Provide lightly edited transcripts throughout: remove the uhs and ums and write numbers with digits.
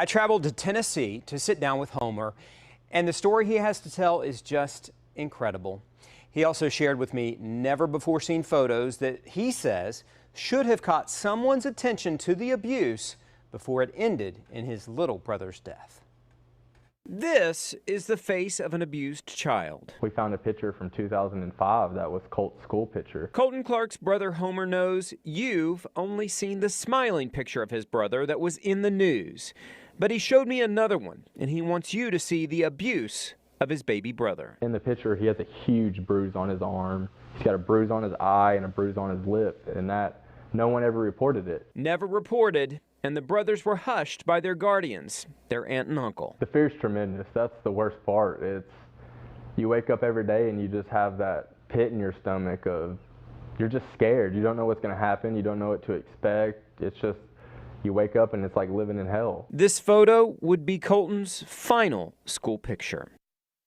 I traveled to Tennessee to sit down with Homer, and the story he has to tell is just incredible. He also shared with me never before seen photos that he says should have caught someone's attention to the abuse before it ended in his little brother's death. This is the face of an abused child. We found a picture from 2005 that was Colt's school picture. Colton Clark's brother Homer knows you've only seen the smiling picture of his brother that was in the news. But he showed me another one, and he wants you to see the abuse of his baby brother. In the picture, he has a huge bruise on his arm. He's got a bruise on his eye and a bruise on his lip, and that no one ever reported it. Never reported. And the brothers were hushed by their guardians, their aunt and uncle. The fear's tremendous. That's the worst part. You wake up every day and you just have that pit in your stomach of, you're just scared. You don't know what's going to happen. You don't know what to expect. It's just, you wake up and it's like living in hell. This photo would be Colton's final school picture.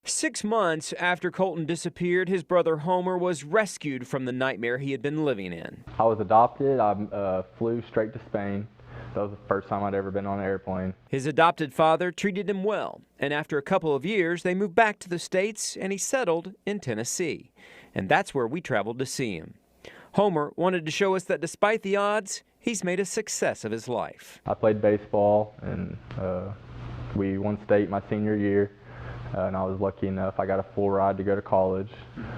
6 months after Colton disappeared, his brother Homer was rescued from the nightmare he had been living in. I was adopted. I flew straight to Spain. That was the first time I'd ever been on an airplane. His adopted father treated him well, and after a couple of years, they moved back to the States and he settled in Tennessee. And that's where we traveled to see him. Homer wanted to show us that despite the odds, he's made a success of his life. I played baseball, and we won state my senior year. And I was lucky enough, I got a full ride to go to college.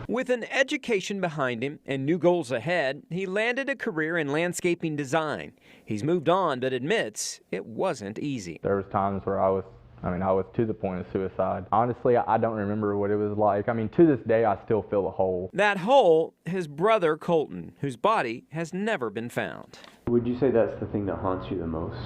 With an education behind him and new goals ahead, he landed a career in landscaping design. He's moved on, but admits it wasn't easy. There was times where I was to the point of suicide. Honestly, I don't remember what it was like. I mean, to this day, I still feel a hole. That hole, his brother Colton, whose body has never been found. Would you say that's the thing that haunts you the most,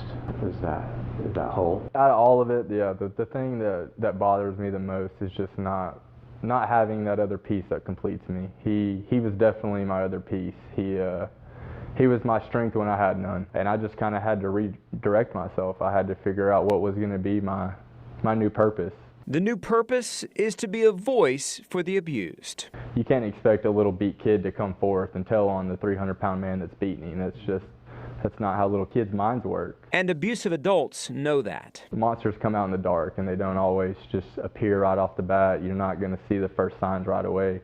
is that hole? Out of all of it, yeah, the thing that bothers me the most is just not having that other piece that completes me. He was definitely my other piece. He was my strength when I had none, and I just kind of had to redirect myself. I had to figure out what was going to be my new purpose. The new purpose is to be a voice for the abused. You can't expect a little beat kid to come forth and tell on the 300-pound man that's beating him. That's not how little kids' minds work. And abusive adults know that. The monsters come out in the dark, and they don't always just appear right off the bat. You're not going to see the first signs right away.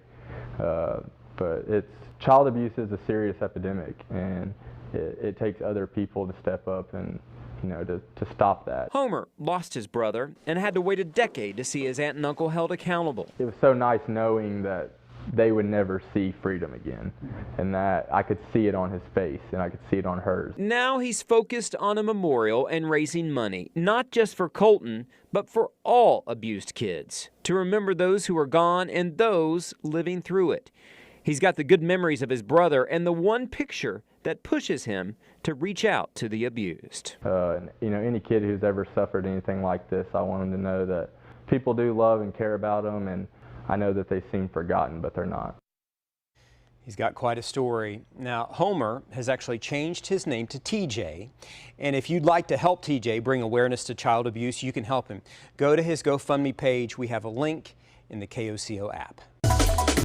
But child abuse is a serious epidemic, and it takes other people to step up and, to stop that. Homer lost his brother and had to wait a decade to see his aunt and uncle held accountable. It was so nice knowing that they would never see freedom again, and that I could see it on his face and I could see it on hers. Now he's focused on a memorial and raising money, not just for Colton, but for all abused kids, to remember those who are gone and those living through it. He's got the good memories of his brother and the one picture that pushes him to reach out to the abused. Any kid who's ever suffered anything like this, I want them to know that people do love and care about them, and I know that they seem forgotten, but they're not. He's got quite a story. Now, Homer has actually changed his name to TJ, and if you'd like to help TJ bring awareness to child abuse, you can help him. Go to his GoFundMe page. We have a link in the KOCO app.